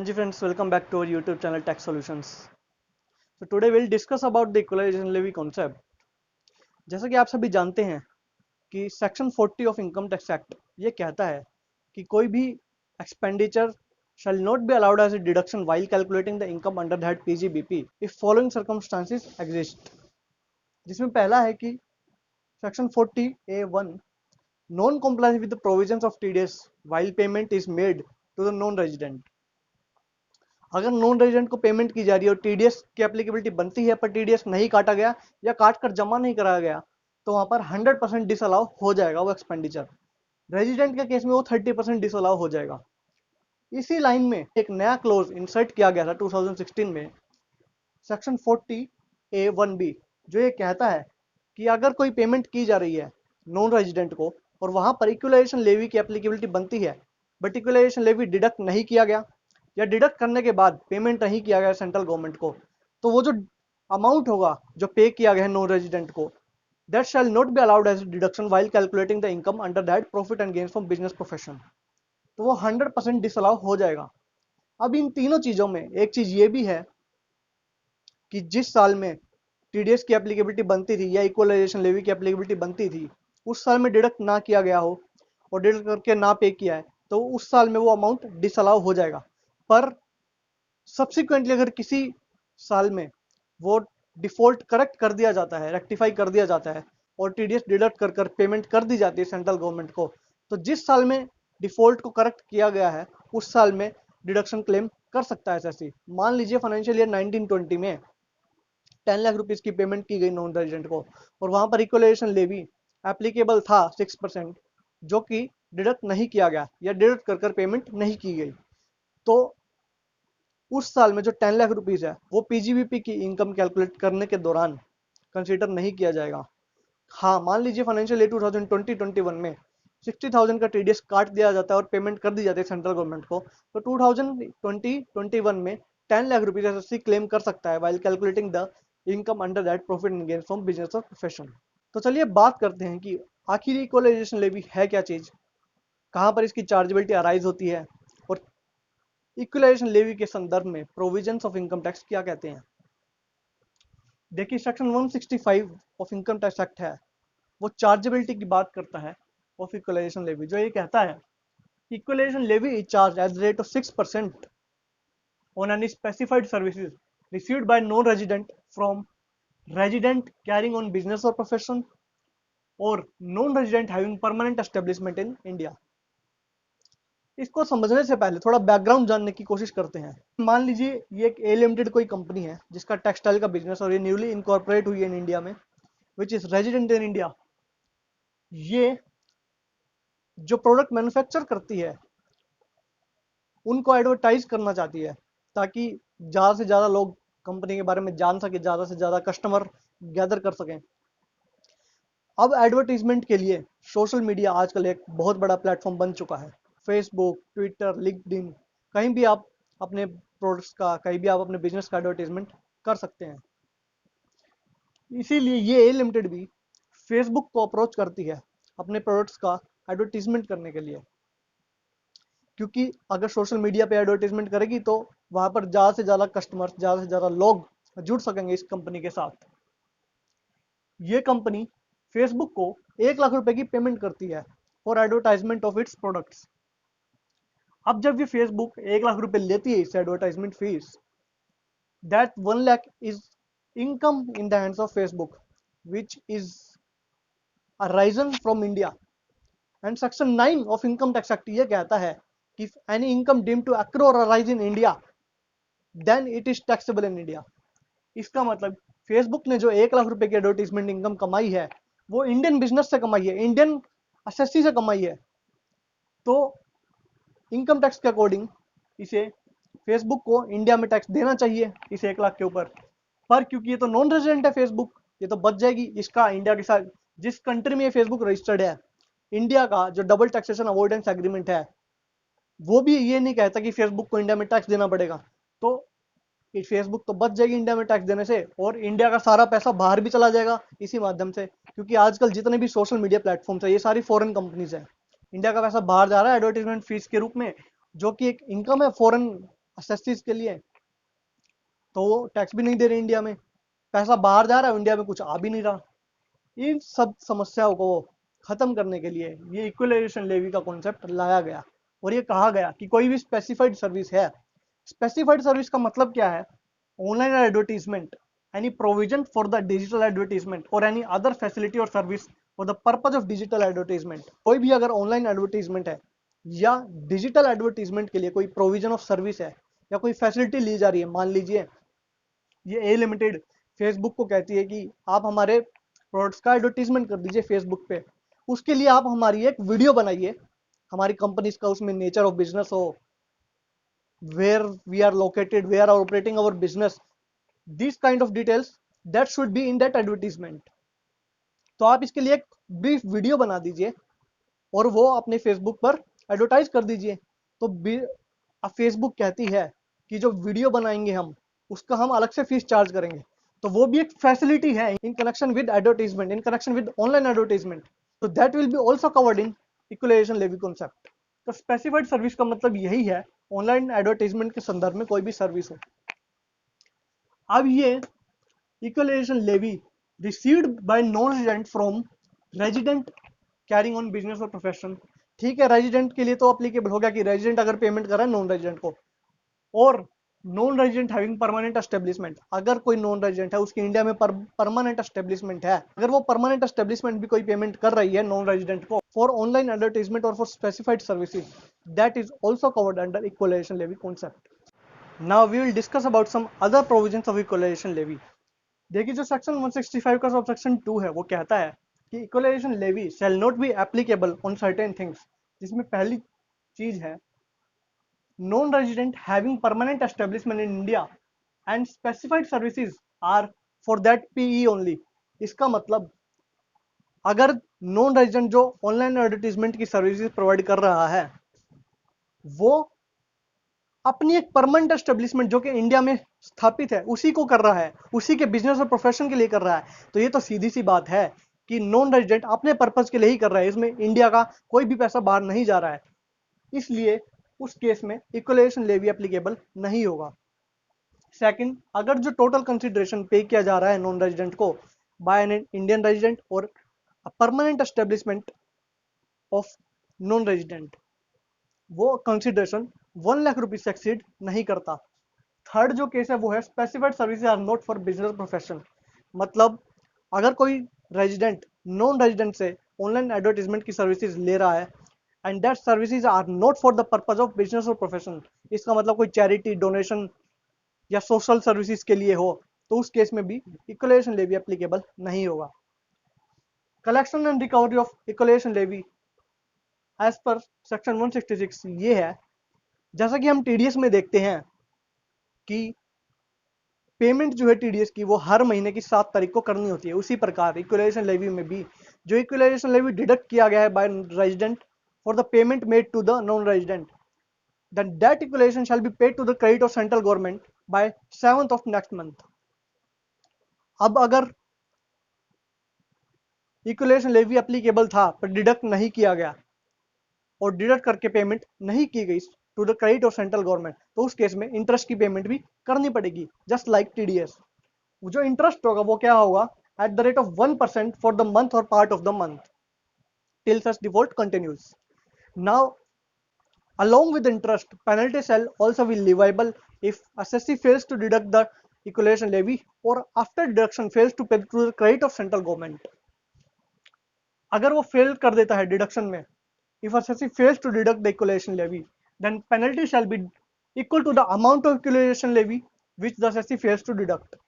Ji friends, welcome back to our YouTube channel Tax Solutions. So today we'll discuss about the equalization levy concept. जैसा कि आप सभी जानते हैं कि section 40 of income tax act ये कहता है कि कोई भी expenditure shall not be allowed as a deduction while calculating the income under that PGBP if following circumstances exist. जिसमें पहला है कि section 40A1 non compliance with the provisions of TDS while payment is made to the non resident. अगर non resident को payment की जा रही है और टीडीएस की एप्लीकेबिलिटी बनती है पर टीडीएस नहीं काटा गया या काट कर जमा नहीं कराया गया तो वहां पर 100% डिसअलाउ हो जाएगा वो एक्सपेंडिचर। रेजिडेंट के केस में वो 30% डिसअलाउ हो जाएगा। इसी लाइन में एक नया क्लोज इंसर्ट किया गया था 2016 में, सेक्शन 40A1B, जो ये कहता है कि अगर कोई पेमेंट की जा रही है नॉन रेजिडेंट को और वहां पर इक्वलाइजेशन लेवी की एप्लीकेबिलिटी बनती है बट इक्वलाइजेशन लेवी डिडक्ट नहीं किया गया या डिडक्ट करने के बाद पेमेंट नहीं किया गया सेंट्रल गवर्नमेंट को, तो वो जो अमाउंट होगा जो पे किया गया है नॉन रेजिडेंट को, that shall not be allowed as deduction while calculating the income under that profit and gains from business profession. तो वो 100% डिसअलाउ हो जाएगा। अब इन तीनों चीजों में एक चीज ये भी है कि जिस साल में टीडीएस की एप्लीकेबिलिटी बनती थी या इक्वलाइजेशन लेवी की एप्लीकेबिलिटी बनती थी उस साल में डिडक्ट ना किया गया हो और डिडक्ट करके ना पे किया है तो उस साल में वो अमाउंट डिसअलाउ हो जाएगा। पर सब्सिक्वेंटली अगर किसी साल में वो डिफॉल्ट करेक्ट कर दिया जाता है, रेक्टिफाई कर दिया जाता है और टीडीएस डिडक्ट कर कर पेमेंट कर दी जाती है सेंट्रल गवर्नमेंट को, तो जिस साल में डिफॉल्ट को करेक्ट किया गया है उस साल में डिडक्शन क्लेम कर सकता है एसएससी। मान लीजिए फाइनेंशियल ईयर 1920 में 10 लाख रुपीज की पेमेंट की गई नॉन रेजिडेंट को और वहां पर इक्वलाइजेशन लेवी एप्लीकेबल था 6%, जो कि डिडक्ट नहीं किया गया या डिडक्ट कर कर पेमेंट नहीं की गई, तो उस साल में जो 10 लाख रुपीज है वो पीजीबीपी की इनकम कैलकुलेट करने के दौरान कंसीडर नहीं किया जाएगा। हाँ, मान लीजिए फाइनेंशियल ईयर 2020-21 में 60,000 का टीडीएस काट दिया जाता है और पेमेंट कर दी जाती है सेंट्रल गवर्नमेंट को, तो 2020-21 में 10 लाख रुपीज एसएससी क्लेम कर सकता है while calculating the income under that profit and gain from business और प्रोफेशन। तो चलिए बात करते हैं कि आखिर इक्वलाइजेशन लेवी है क्या चीज, कहां पर इसकी चार्जेबिलिटी अराइज होती है और इक्वलाइजेशन लेवी के संदर्भ में प्रोविजंस ऑफ इनकम टैक्स क्या कहते हैं। देखिए section 165 of income tax act है वो चार्जेबिलिटी की बात करता है ऑफ इक्वलाइजेशन लेवी, जो ये कहता है equalisation levy is charge at the rate of 6% on any specified services received by non resident from resident carrying on business और प्रोफेशन और non resident having permanent establishment in India. इसको समझने से पहले थोड़ा बैकग्राउंड जानने की कोशिश करते हैं। मान लीजिए ये एक ए लिमिटेड कोई कंपनी है जिसका टेक्सटाइल का बिजनेस और ये न्यूली इनकॉर्पोरेट हुई है इन इंडिया में, which is resident in India. ये जो प्रोडक्ट मैन्युफैक्चर करती है उनको एडवर्टाइज करना चाहती है ताकि ज़्यादा से ज़्यादा लोग कंपनी के बारे में जान सके, ज़्यादा से ज़्यादा कस्टमर गैदर कर सकें। अब एडवर्टीजमेंट के लिए सोशल मीडिया आजकल एक बहुत बड़ा प्लेटफॉर्म बन चुका है। फेसबुक, ट्विटर, लिंक्डइन, कहीं भी आप अपने प्रोडक्ट्स का, कहीं भी आप अपने बिजनेस का एडवर्टीजमेंट कर सकते हैं। इसीलिए ये ए लिमिटेड भी फेसबुक को अप्रोच करती है अपने प्रोडक्ट्स का एडवर्टीजमेंट करने के लिए, क्योंकि अगर सोशल मीडिया पे एडवर्टीजमेंट करेगी तो वहां पर ज़्यादा से ज़्यादा कस्टमर, ज़्यादा से ज़्यादा लोग जुड़ सकेंगे इस कंपनी के साथ। ये कंपनी फेसबुक को 1 लाख रुपए की पेमेंट करती है for advertisement of its products. अब जब ये फेसबुक 1 लाख रुपए लेती है इस advertisement fees, that 1 lakh is income in the hands of Facebook which is arisen from India. And section 9 of income tax act ये कहता है कि any income deem to accrue or arise in India then it is taxable in India. इसका मतलब Facebook ने जो 1 लाख रुपए की एडवर्टीजमेंट इनकम कमाई है वो इंडियन बिजनेस से कमाई है, इंडियन एसएससी से कमाई है, तो इनकम टैक्स के अकॉर्डिंग इसे फेसबुक को इंडिया में टैक्स देना चाहिए इस 1 लाख के ऊपर। पर क्योंकि ये तो नॉन रेजिडेंट है फेसबुक, ये तो बच जाएगी। इसका इंडिया के साथ जिस कंट्री में ये फेसबुक रजिस्टर्ड है, इंडिया का जो डबल टैक्सेशन अवॉइडेंस एग्रीमेंट है वो भी ये नहीं कहता कि फेसबुक को इंडिया में टैक्स देना पड़ेगा, तो फेसबुक तो बच जाएगी इंडिया में टैक्स देने से और इंडिया का सारा पैसा बाहर भी चला जाएगा इसी माध्यम से, क्योंकि आजकल जितने भी सोशल मीडिया प्लेटफॉर्म्स है ये सारी फॉरेन कंपनीज है। इंडिया का पैसा बाहर जा रहा है एडवर्टीजमेंट फीस के रूप में, जो कि एक इनकम है फॉरेन एसएससीज के लिए, तो वो टैक्स भी नहीं दे रहे इंडिया में, पैसा बाहर जा रहा है, इंडिया में कुछ आ भी नहीं रहा। इन सब समस्याओं को खत्म करने के लिए ये इक्वलाइजेशन लेवी का कॉन्सेप्ट लाया गया और ये कहा गया कि कोई भी स्पेसिफाइड सर्विस है, स्पेसिफाइड सर्विस का मतलब क्या है, online advertisement, any provision for the digital advertisement और एनी अदर फैसिलिटी और service for the purpose of digital advertisement. कोई भी अगर ऑनलाइन एडवर्टीजमेंट है या डिजिटल एडवर्टीजमेंट के लिए कोई प्रोविजन ऑफ सर्विस है या कोई फैसिलिटी ली जा रही है, मान लीजिए ये ए लिमिटेड फेसबुक को कहती है कि आप हमारे प्रोडक्ट्स का एडवर्टीजमेंट कर दीजिए फेसबुक पे, उसके लिए आप हमारी एक वीडियो बनाइए, हमारी कंपनीज का उसमें नेचर ऑफ बिजनेस हो, where we are located, where are operating our business, these kind of details that should be in that advertisement। तो आप इसके लिए एक ब्रीफ वीडियो बना दीजिए और वो अपने फेसबुक पर एडवर्टाइज कर दीजिए। तो अब फेसबुक कहती है कि जो वीडियो बनाएंगे हम उसका हम अलग से फीस चार्ज करेंगे, तो वो भी एक फैसिलिटी है in connection with advertisement, in connection with online advertisement, तो that will be also covered in equalisation levy concept. तो स्पेसिफाइड सर्विस का मतलब यही है, ऑनलाइन एडवर्टीजमेंट के संदर्भ में कोई भी सर्विस हो। अब ये equalisation levy received by non resident from resident carrying on business और प्रोफेशन। ठीक है, रेजिडेंट के लिए तो अप्लीकेबल हो गया कि रेजिडेंट अगर पेमेंट कर रहा है नॉन रेजिडेंट को, और non resident having permanent establishment, अगर कोई नॉन रेजिडेंट है उसकी इंडिया में परमानेंट एस्टेब्लिशमेंट है, अगर वो परमानेंट एस्टेब्लिशमेंट भी कोई पेमेंट कर रही है नॉन रेजिडेंट को फॉर ऑनलाइन एडवर्टाइजमेंट और for specified services, that is also covered under equalisation levy concept. Now we will discuss about some other provisions of equalisation levy. देखिए जो सेक्शन 165 का सब सेक्शन 2 है वो कहता है कि equalisation levy shall not be applicable on certain things, जिसमें पहली चीज है non-resident having permanent establishment in India and specified services are for that PE only। इसका मतलब अगर नॉन रेजिडेंट जो ऑनलाइन एडवर्टीजमेंट की सर्विसेज प्रोवाइड कर रहा है वो अपनी एक परमानेंट एस्टेब्लिशमेंट जो कि इंडिया में स्थापित है उसी को कर रहा है, उसी के बिजनेस और प्रोफेशन के लिए कर रहा है, तो ये तो सीधी सी बात है कि नॉन रेजिडेंट अपने पर्पज के लिए ही कर रहा है, इसमें इंडिया का कोई भी पैसा बाहर नहीं जा रहा है, इसलिए उस केस में इक्वलाइजेशन लेवी एप्लीकेबल नहीं होगा। सेकंड, अगर जो टोटल कंसिडरेशन पे किया जा रहा है नॉन रेजिडेंट को बाय एन इंडियन रेजिडेंट और permanent establishment of non resident, वो कंसिडरेशन 1 लाख रुपीज से एक्सीड नहीं करता। थर्ड जो केस है वो है specified services are not for business profession, मतलब अगर कोई रेजिडेंट नॉन रेजिडेंट से ऑनलाइन एडवर्टीजमेंट की सर्विसेज ले रहा है and that services are not for the purpose of business और प्रोफेशन, इसका मतलब कोई चैरिटी, डोनेशन या सोशल सर्विसेज के लिए हो, तो उस केस में भी इक्वलाइजेशन लेवी एप्लीकेबल नहीं होगा। Collection and recovery of equalisation levy as per section 166 ये है, जैसा कि हम टीडीएस में देखते हैं कि पेमेंट जो है टीडीएस की वो हर महीने की 7 तारीख को करनी होती है, उसी प्रकार इक्वलाइजेशन लेवी में भी जो इक्वलाइजेशन लेवी डिडक्ट किया गया है by resident for the payment made to the non resident, then that equalization shall be paid to the credit of central government by 7th of next month। अब अगर equalisation levy applicable था पर deduct नहीं किया गया और deduct करके payment नहीं की गई to the credit of central government, तो उस केस में इंटरेस्ट की पेमेंट भी करनी पड़ेगी, जस्ट लाइक टीडीएस। जो इंटरेस्ट होगा वो क्या होगा, at the rate of 1% for the month or part of the month till such default continues. Now along with interest, penalty shall also be leviable if assessee fails to deduct the equalization levy or after deduction fails to pay to the credit of central government। अगर वो fail कर देता है deduction में, if assessee fails to deduct the equalization levy, then penalty shall be equal to the amount of equalization levy which the assessee fails to deduct,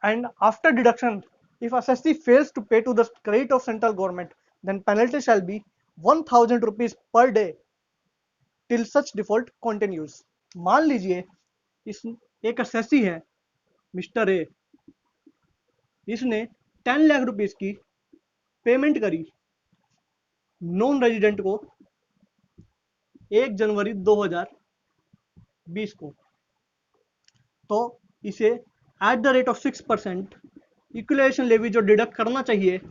and after deduction if assessee fails to pay to the credit of central government, then penalty shall be 1000 rupees per day till such default continues. मान लीजिए इस एक assessee है mister A, इसने 10 लाख rupees की payment करी non resident को 1 जनवरी 2020 को, तो इसे at the rate of 6% equalisation levy जो डिडक्ट करना चाहिए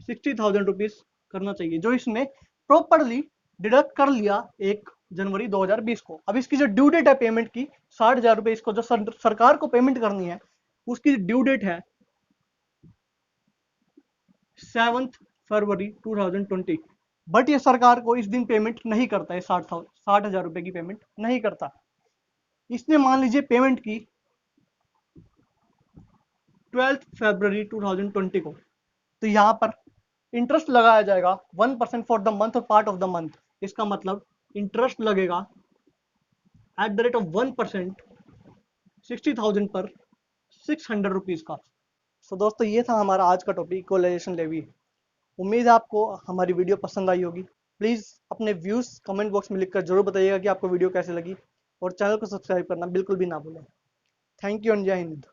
60,000 रुपीज करना चाहिए, जो इसने प्रॉपरली डिडक्ट कर लिया 1 जनवरी 2020 को। अब इसकी जो ड्यू डेट है पेमेंट की 60,000 रुपए इसको जो सरकार को पेमेंट करनी है, उसकी ड्यू डेट है 7 फरवरी 2020। बट ये सरकार को इस दिन पेमेंट नहीं करता है, 60,000 रुपए की पेमेंट नहीं करता। इसने मान लीजिए पेमेंट की 12 फरवरी 2020 को, तो यहाँ पर इंटरेस्ट लगाया जाएगा 1% for the month or part of the month. इसका मतलब इंटरेस्ट लगेगा एट द रेट ऑफ 1% 60,000 पर 600 रुपीज का। सो दोस्तों, ये था हमारा आज का टॉपिक, इक्वलाइजेशन लेवी। उम्मीद है आपको हमारी वीडियो पसंद आई होगी। प्लीज़ अपने व्यूज़ कमेंट बॉक्स में लिखकर जरूर बताइएगा कि आपको वीडियो कैसे लगी, और चैनल को सब्सक्राइब करना बिल्कुल भी ना भूलें। थैंक यू एंड जय हिंद।